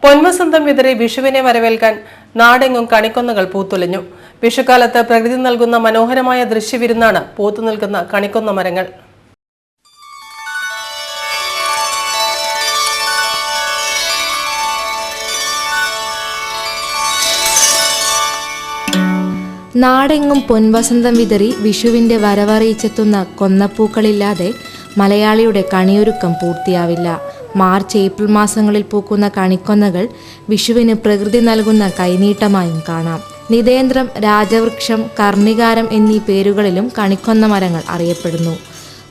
പൊൻവസന്തം വിതറി വിഷുവിനെ വരവേൽക്കാൻ നാടെങ്ങും കണിക്കൊന്നകൾ പൂത്തുലഞ്ഞു. വിഷുക്കാലത്ത് പ്രകൃതി നൽകുന്ന മനോഹരമായ ദൃശ്യവിരുന്നാണ് പൂത്തുനിൽക്കുന്ന കണിക്കൊന്ന മരങ്ങൾ. നാടെങ്ങും പൊൻവസന്തം വിതറി വിഷുവിന്റെ വരവറിയിച്ചെത്തുന്ന കൊന്നപ്പൂക്കളില്ലാതെ മലയാളിയുടെ കണിയൊരുക്കം പൂർത്തിയാവില്ല. മാർച്ച് ഏപ്രിൽ മാസങ്ങളിൽ പൂക്കുന്ന കണിക്കൊന്നകൾ വിഷുവിന് പ്രകൃതി നൽകുന്ന കൈനീട്ടമായും കാണാം. നിതേന്ദ്രം, രാജവൃക്ഷം, കർണികാരം എന്നീ പേരുകളിലും കണിക്കൊന്ന മരങ്ങൾ അറിയപ്പെടുന്നു.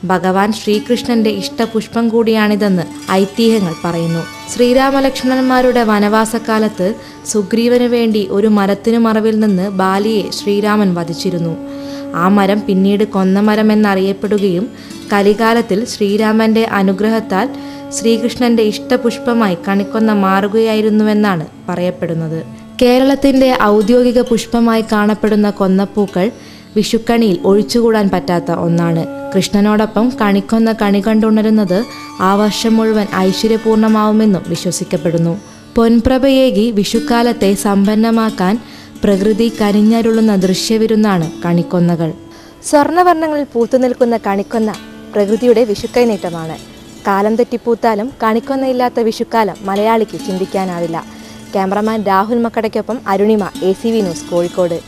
ഭഗവാൻ ശ്രീകൃഷ്ണന്റെ ഇഷ്ടപുഷ്പം കൂടിയാണിതെന്ന് ഐതിഹ്യങ്ങൾ പറയുന്നു. ശ്രീരാമലക്ഷ്മണന്മാരുടെ വനവാസക്കാലത്ത് സുഗ്രീവന് വേണ്ടി ഒരു മരത്തിനു മറവിൽ നിന്ന് ബാലിയെ ശ്രീരാമൻ വധിച്ചിരുന്നു. ആ മരം പിന്നീട് കൊന്നമരം എന്നറിയപ്പെടുകയും കലികാലത്തിൽ ശ്രീരാമന്റെ അനുഗ്രഹത്താൽ ശ്രീകൃഷ്ണന്റെ ഇഷ്ടപുഷ്പമായി കണിക്കൊന്ന മാറുകയായിരുന്നുവെന്നാണ് പറയപ്പെടുന്നത്. കേരളത്തിന്റെ ഔദ്യോഗിക പുഷ്പമായി കാണപ്പെടുന്ന കൊന്നപ്പൂക്കൾ വിഷുക്കണിയിൽ ഒഴിച്ചുകൂടാൻ പറ്റാത്ത ഒന്നാണ്. കൃഷ്ണനോടൊപ്പം കണിക്കൊന്ന കണി കണ്ടുണരുന്നത് ആ വർഷം മുഴുവൻ ഐശ്വര്യപൂർണമാവുമെന്നും വിശ്വസിക്കപ്പെടുന്നു. പൊൻപ്രഭയേകി വിഷുക്കാലത്തെ സമ്പന്നമാക്കാൻ പ്രകൃതി കനിഞ്ഞരുളുന്ന ദൃശ്യവിരുന്നാണ് കണിക്കൊന്നകൾ. സ്വർണ്ണവർണ്ണങ്ങളിൽ പൂത്തുനിൽക്കുന്ന കണിക്കൊന്ന പ്രകൃതിയുടെ വിഷുക്കൈനീട്ടമാണ്. കാലം തെറ്റിപ്പൂത്താലും കണിക്കൊന്നയില്ലാത്ത വിഷുക്കാലം മലയാളിക്ക് ചിന്തിക്കാനാവില്ല. ക്യാമറമാൻ രാഹുൽ മക്കടയ്ക്കൊപ്പം അരുണിമ, ACV ന്യൂസ്, കോഴിക്കോട്.